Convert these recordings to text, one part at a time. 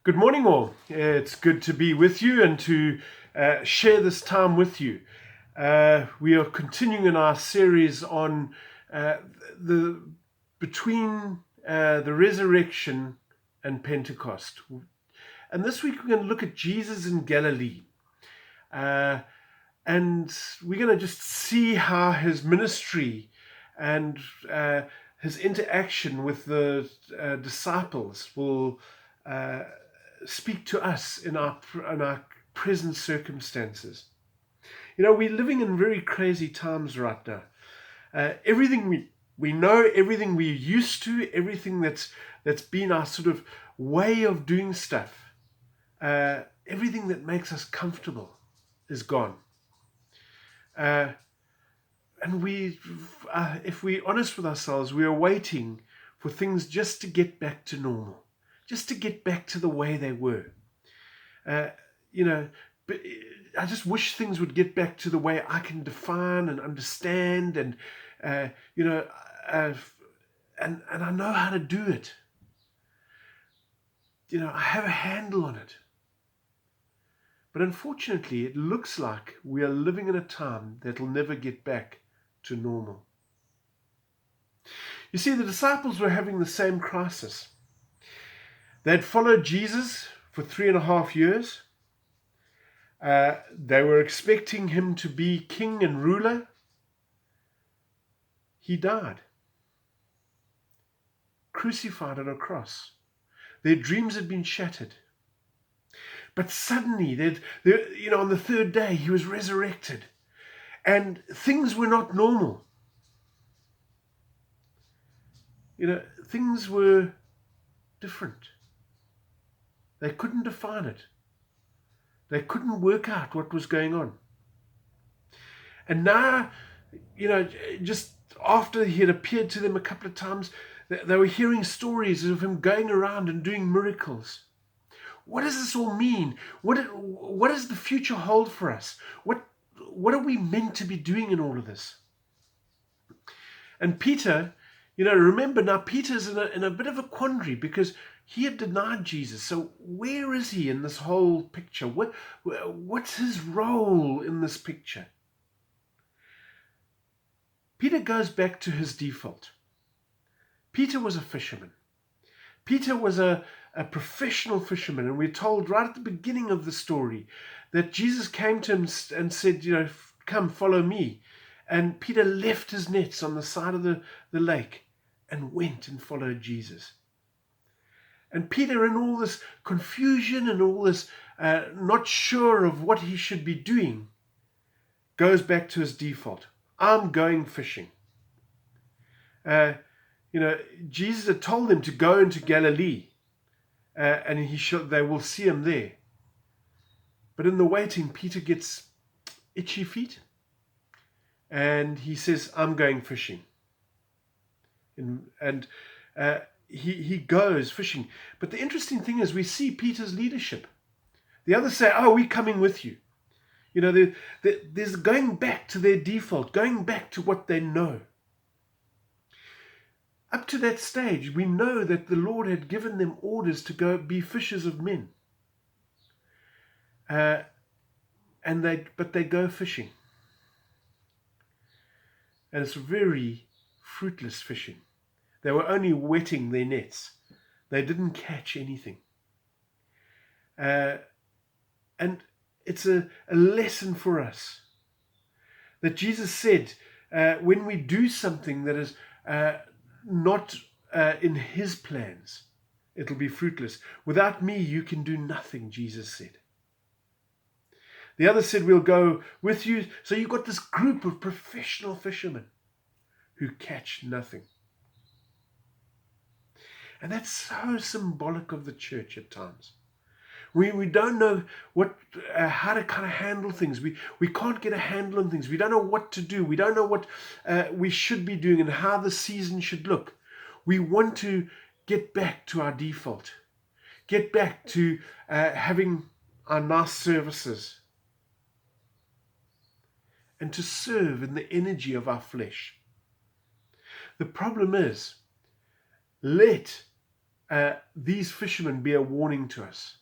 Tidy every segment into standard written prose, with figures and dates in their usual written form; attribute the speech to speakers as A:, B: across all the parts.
A: Good morning, all. It's good to be with you and to share this time with you. We are continuing in our series on the between the resurrection and Pentecost. And this week we're going to look at Jesus in Galilee. And we're going to just see how his ministry and his interaction with the disciples will speak to us in our present circumstances. You know, we're living in very crazy times right now. Everything we know, everything we're used to, everything that's been our sort of way of doing stuff, everything that makes us comfortable is gone. And if we're honest with ourselves, we are waiting for things just to get back to normal, just to get back to the way they were. But I just wish things would get back to the way I can define and understand, and and I know how to do it. I have a handle on it. But unfortunately, it looks like we are living in a time that will never get back to normal. You see, the disciples were having the same crisis. They'd followed Jesus for 3.5 years. They were expecting him to be king and ruler. He died, crucified on a cross. Their dreams had been shattered. But suddenly, on the third day, he was resurrected. And things were not normal. Things were different. They couldn't define it. They couldn't work out what was going on. And now, just after he had appeared to them a couple of times, they were hearing stories of him going around and doing miracles. What does this all mean? What does the future hold for us? What are we meant to be doing in all of this? And Peter, remember now, Peter's in a bit of a quandary because he had denied Jesus. So where is he in this whole picture? What's his role in this picture? Peter goes back to his default. Peter was a fisherman. Peter was a professional fisherman, and we're told right at the beginning of the story that Jesus came to him and said, come, follow me. And Peter left his nets on the side of the lake and went and followed Jesus. And Peter, in all this confusion and all this not sure of what he should be doing, goes back to his default. I'm going fishing. Jesus had told them to go into Galilee, and they will see him there. But in the waiting, Peter gets itchy feet, and he says, I'm going fishing. And he goes fishing. But the interesting thing is we see Peter's leadership. The others say, we're coming with you. There's going back to their default, going back to what they know. Up to that stage, we know that the Lord had given them orders to go be fishers of men. But they go fishing. And it's very fruitless fishing. They were only wetting their nets. They didn't catch anything. And it's a lesson for us that Jesus said, when we do something that is not in his plans, it'll be fruitless. Without me, you can do nothing, Jesus said. The others said, we'll go with you. So you've got this group of professional fishermen who catch nothing. And that's so symbolic of the church at times. We don't know how to kind of handle things. We can't get a handle on things. We don't know what to do. We don't know what we should be doing and how the season should look. We want to get back to our default. Get back to having our nice services. And to serve in the energy of our flesh. The problem is, let these fishermen be a warning to us.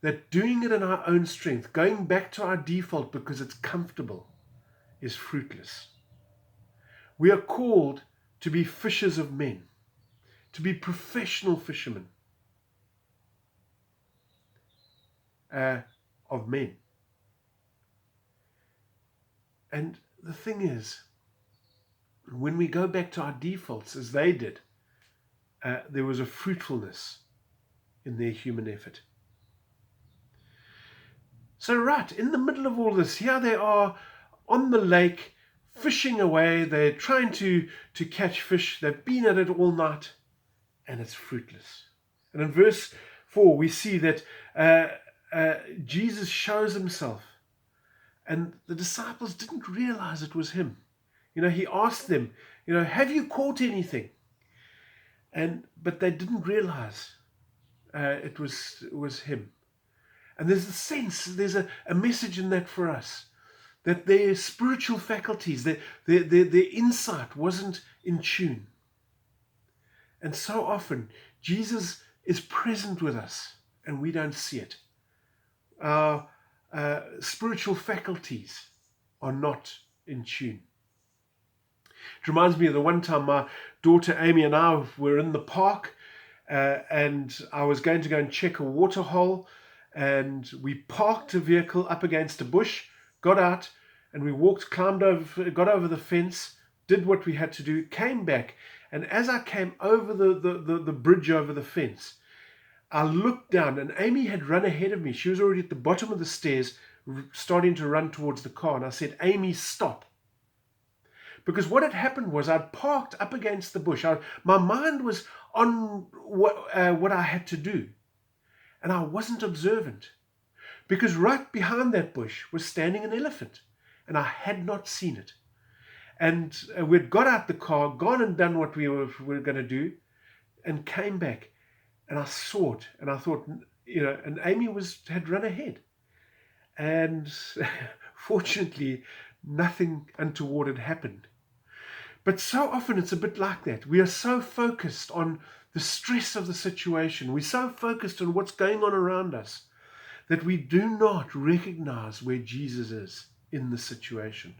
A: That doing it in our own strength, going back to our default because it's comfortable, is fruitless. We are called to be fishers of men, to be professional fishermen of men. And the thing is, when we go back to our defaults as they did, there was a fruitfulness in their human effort. So right, in the middle of all this, here they are on the lake, fishing away. They're trying to catch fish. They've been at it all night, and it's fruitless. And in verse 4, we see that Jesus shows himself, and the disciples didn't realize it was him. He asked them, have you caught anything? But they didn't realize it was him. And there's a sense, there's a message in that for us, that their spiritual faculties, their insight wasn't in tune. And so often, Jesus is present with us, and we don't see it. Our spiritual faculties are not in tune. It reminds me of the one time my daughter Amy and I were in the park, and I was going to go and check a water hole, and we parked a vehicle up against a bush, got out, and we got over the fence, did what we had to do, came back, and as I came over the bridge over the fence, I looked down, and Amy had run ahead of me. She was already at the bottom of the stairs, starting to run towards the car, and I said, Amy, stop. Because what had happened was I'd parked up against the bush. My mind was on what I had to do. And I wasn't observant. Because right behind that bush was standing an elephant. And I had not seen it. And we'd got out the car, gone and done what we were going to do, and came back. And I saw it. And I thought, and Amy had run ahead. And fortunately, nothing untoward had happened. But so often it's a bit like that. We are so focused on the stress of the situation. We're so focused on what's going on around us that we do not recognize where Jesus is in the situation.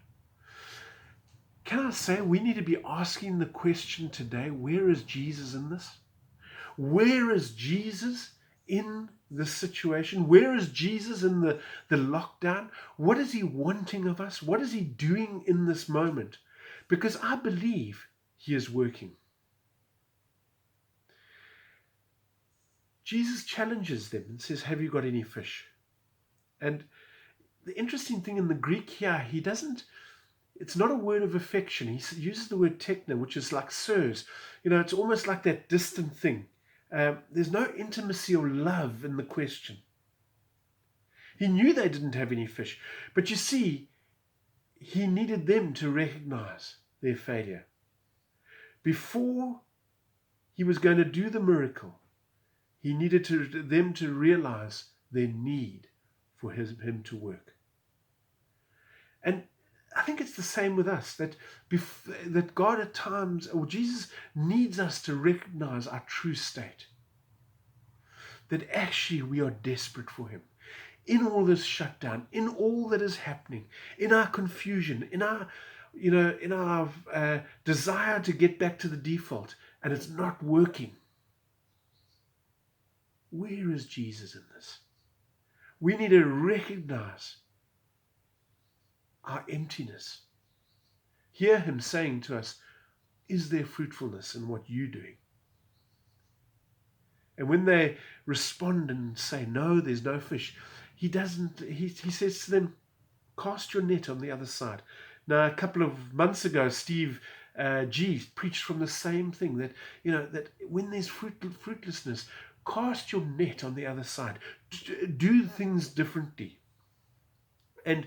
A: Can I say we need to be asking the question today, where is Jesus in this? Where is Jesus in this situation? Where is Jesus in the lockdown? What is he wanting of us? What is he doing in this moment? Because I believe he is working. Jesus challenges them and says, have you got any fish? And the interesting thing in the Greek here, it's not a word of affection. He uses the word tekna, which is like sirs. It's almost like that distant thing. There's no intimacy or love in the question. He knew they didn't have any fish. But you see, he needed them to recognize their failure. Before he was going to do the miracle, he needed them to realize their need for him to work. And I think it's the same with us, that God at times, or Jesus needs us to recognize our true state. That actually we are desperate for him. In all this shutdown, in all that is happening, in our confusion, in our desire to get back to the default, and it's not working. Where is Jesus in this? We need to recognize our emptiness. Hear him saying to us, is there fruitfulness in what you're doing? And when they respond and say, no, there's no fish, he says to them, cast your net on the other side. Now, a couple of months ago, Steve G preached from the same thing, that when there's fruitlessness, cast your net on the other side. Do things differently. And,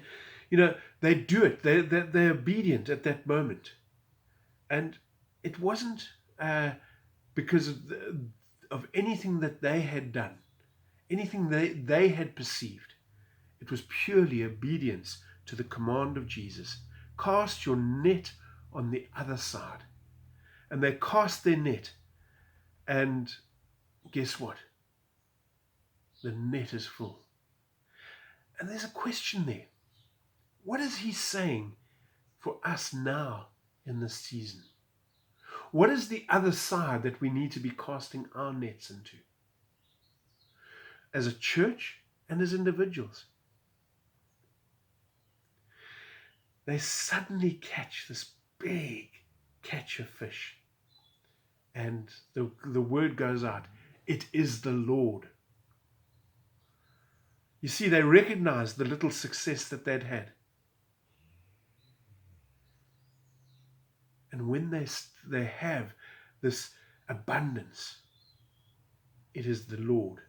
A: they do it. They're obedient at that moment. And it wasn't because of anything that they had done, anything they had perceived. It was purely obedience to the command of Jesus. Cast your net on the other side. And they cast their net, and guess what? The net is full. And there's a question there. What is he saying for us now in this season? What is the other side that we need to be casting our nets into? As a church and as individuals. They suddenly catch this big catch of fish. And the word goes out, it is the Lord. You see, they recognized the little success that they'd had. And when they have this abundance, it is the Lord.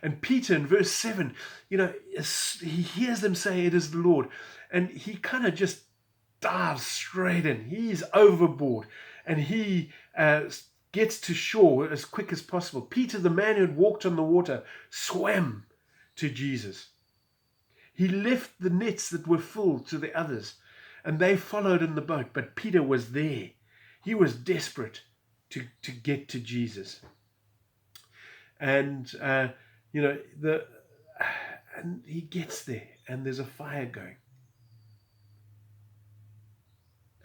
A: And Peter in verse 7, he hears them say it is the Lord. And he kind of just dives straight in. He's overboard. And he gets to shore as quick as possible. Peter, the man who had walked on the water, swam to Jesus. He left the nets that were full to the others. And they followed in the boat. But Peter was there. He was desperate to get to Jesus. And and he gets there, and there's a fire going.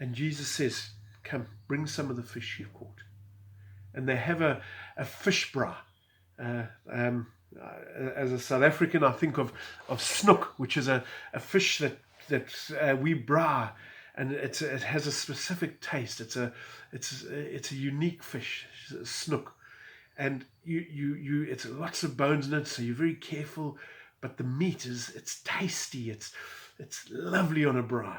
A: And Jesus says, come, bring some of the fish you've caught. And they have a fish bra. As a South African, I think of snook, which is a fish that we bra, and it has a specific taste. It's a unique fish, snook. And it's lots of bones in it, so you're very careful. But the meat it's tasty. It's lovely on a bra,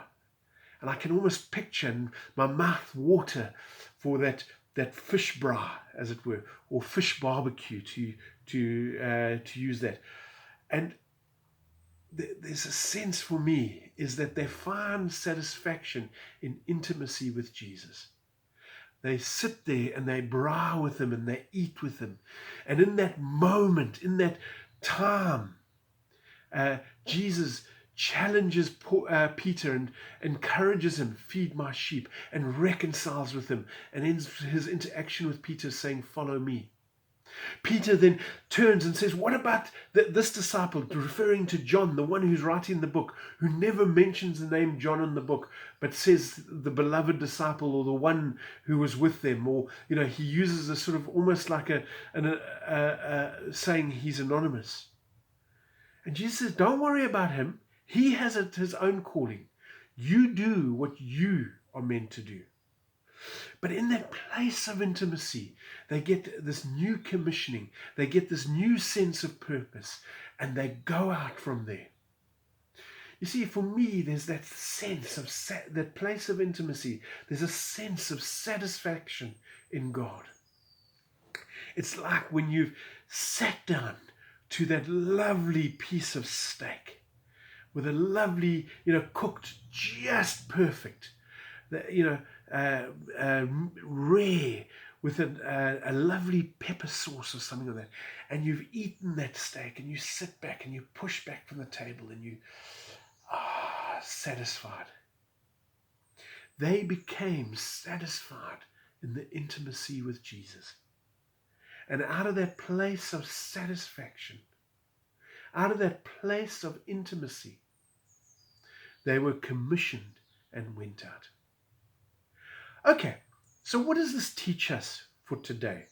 A: and I can almost picture my mouth water for that fish bra, as it were, or fish barbecue to use that. And there's a sense for me is that they find satisfaction in intimacy with Jesus. They sit there and they brow with him and they eat with him. And in that moment, in that time, Jesus challenges Peter and encourages him, feed my sheep, and reconciles with him. And ends his interaction with Peter saying, follow me. Peter then turns and says, what about this disciple, referring to John, the one who's writing the book, who never mentions the name John in the book, but says the beloved disciple or the one who was with them, or, he uses a sort of almost like saying he's anonymous. And Jesus says, don't worry about him. He has his own calling. You do what you are meant to do. But in that place of intimacy, they get this new commissioning. They get this new sense of purpose. And they go out from there. You see, for me, there's that sense of that place of intimacy. There's a sense of satisfaction in God. It's like when you've sat down to that lovely piece of steak with a lovely, cooked just perfect, rare with a lovely pepper sauce or something like that. And you've eaten that steak and you sit back and you push back from the table and you are satisfied. They became satisfied in the intimacy with Jesus. And out of that place of satisfaction, out of that place of intimacy, they were commissioned and went out. Okay, so what does this teach us for today?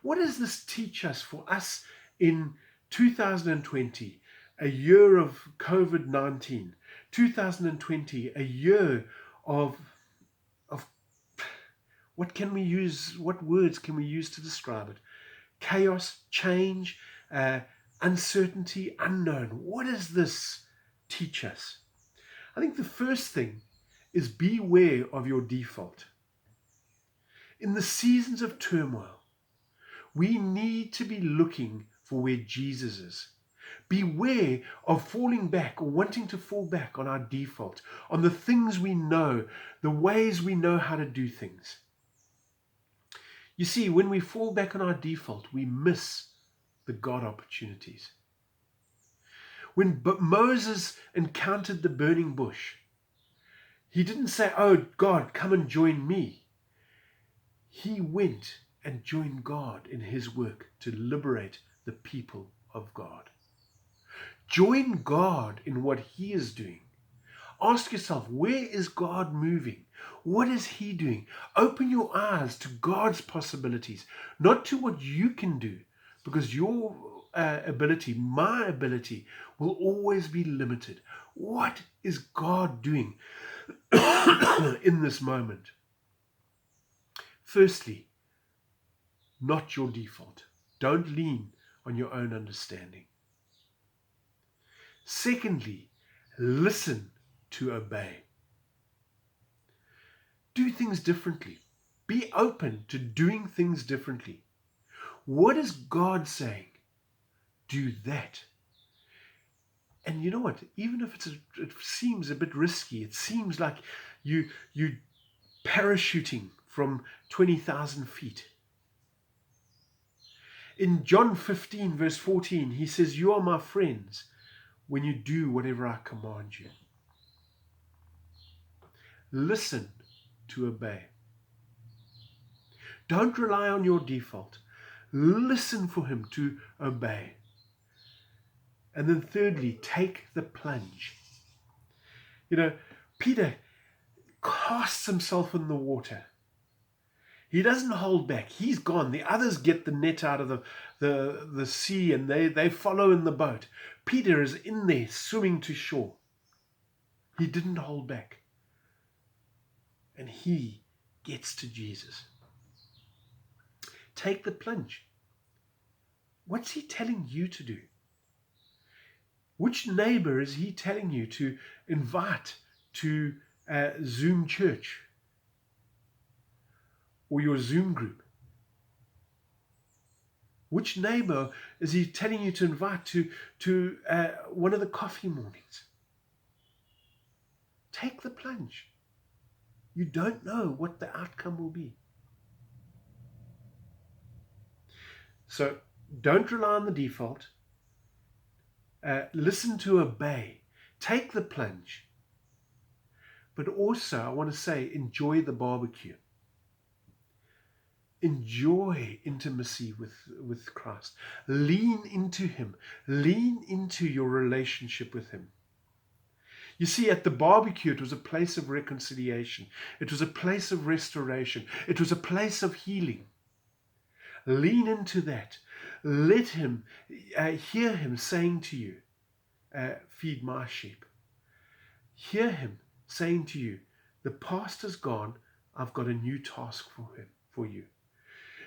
A: What does this teach us for us in 2020, a year of COVID-19, 2020, a year of what words can we use to describe it? Chaos, change, uncertainty, unknown. What does this teach us? I think the first thing is beware of your default. In the seasons of turmoil, we need to be looking for where Jesus is. Beware of falling back or wanting to fall back on our default, on the things we know, the ways we know how to do things. You see, when we fall back on our default, we miss the God opportunities. When Moses encountered the burning bush, he didn't say, oh God, come and join me. He went and join God in his work to liberate the people of God. Join God in what he is doing. Ask yourself, where is God moving? What is he doing? Open your eyes to God's possibilities, not to what you can do, because your ability, my ability, will always be limited. What is God doing in this moment? Firstly, not your default. Don't lean on your own understanding. Secondly, listen to obey. Do things differently. Be open to doing things differently. What is God saying? Do that. And you know what? Even if it seems a bit risky, it seems like you parachuting from 20,000 feet. In John 15, verse 14, he says, "You are my friends when you do whatever I command you." Listen to obey. Don't rely on your default. Listen for him to obey. And then thirdly, take the plunge. You know, Peter casts himself in the water. He doesn't hold back. He's gone. The others get the net out of the sea and they follow in the boat. Peter is in there swimming to shore. He didn't hold back. And he gets to Jesus. Take the plunge. What's he telling you to do? Which neighbor is he telling you to invite to Zoom church or your Zoom group? Which neighbor is he telling you to invite to one of the coffee mornings? Take the plunge. You don't know what the outcome will be. So don't rely on the default. Listen to obey. Take the plunge. But also, I want to say, enjoy the barbecue. Enjoy intimacy with Christ. Lean into him. Lean into your relationship with him. You see, at the barbecue, it was a place of reconciliation. It was a place of restoration. It was a place of healing. Lean into that. Let him hear him saying to you, feed my sheep. Hear him saying to you, the past is gone. I've got a new task for you.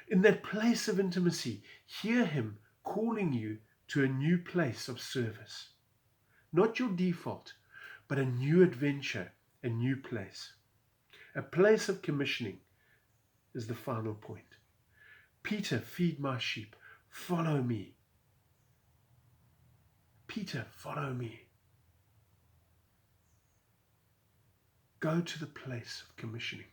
A: In that place of intimacy, hear him calling you to a new place of service. Not your default, but a new adventure, a new place. A place of commissioning is the final point. Peter, feed my sheep. Follow me. Peter, follow me. Go to the place of commissioning.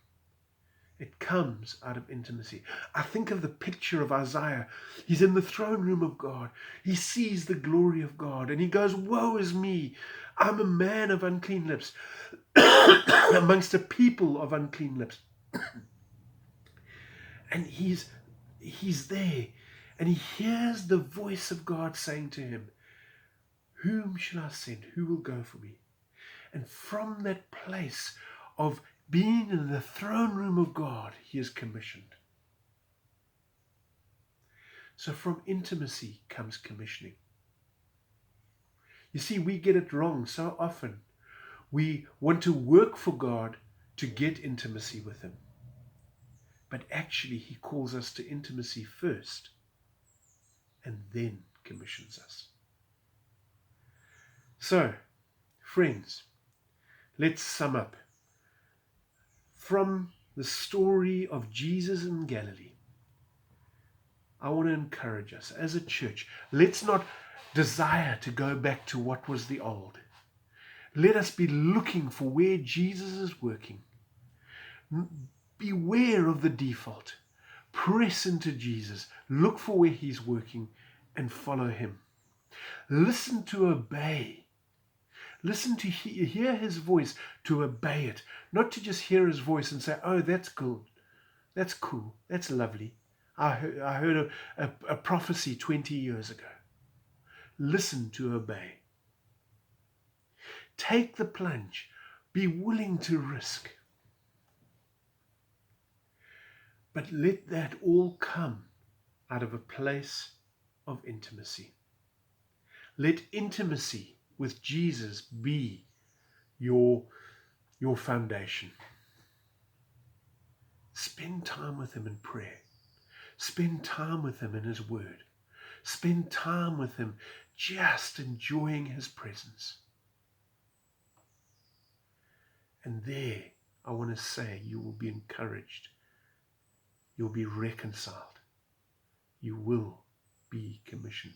A: It comes out of intimacy. I think of the picture of Isaiah. He's in the throne room of God. He sees the glory of God and he goes, woe is me. I'm a man of unclean lips amongst a people of unclean lips. And he's there and he hears the voice of God saying to him, whom shall I send? Who will go for me? And from that place of being in the throne room of God, he is commissioned. So from intimacy comes commissioning. You see, we get it wrong so often. We want to work for God to get intimacy with him. But actually, he calls us to intimacy first and then commissions us. So, friends, let's sum up. From the story of Jesus in Galilee, I want to encourage us as a church. Let's not desire to go back to what was the old. Let us be looking for where Jesus is working. Beware of the default. Press into Jesus. Look for where he's working and follow him. Listen to obey. Listen to hear his voice, to obey it. Not to just hear his voice and say, oh, that's cool. That's cool. That's lovely. I heard a prophecy 20 years ago. Listen to obey. Take the plunge. Be willing to risk. But let that all come out of a place of intimacy. Let intimacy with Jesus be your foundation. Spend time with him in prayer. Spend time with him in his word. Spend time with him just enjoying his presence. And there, I want to say, you will be encouraged. You'll be reconciled. You will be commissioned.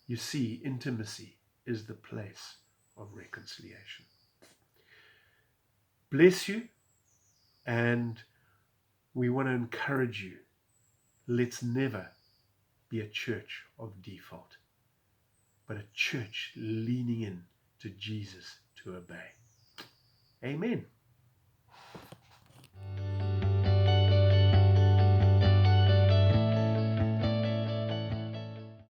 A: You see, intimacy is the place of reconciliation. Bless you, and we want to encourage you. Let's never be a church of default, but a church leaning in to Jesus to obey. Amen.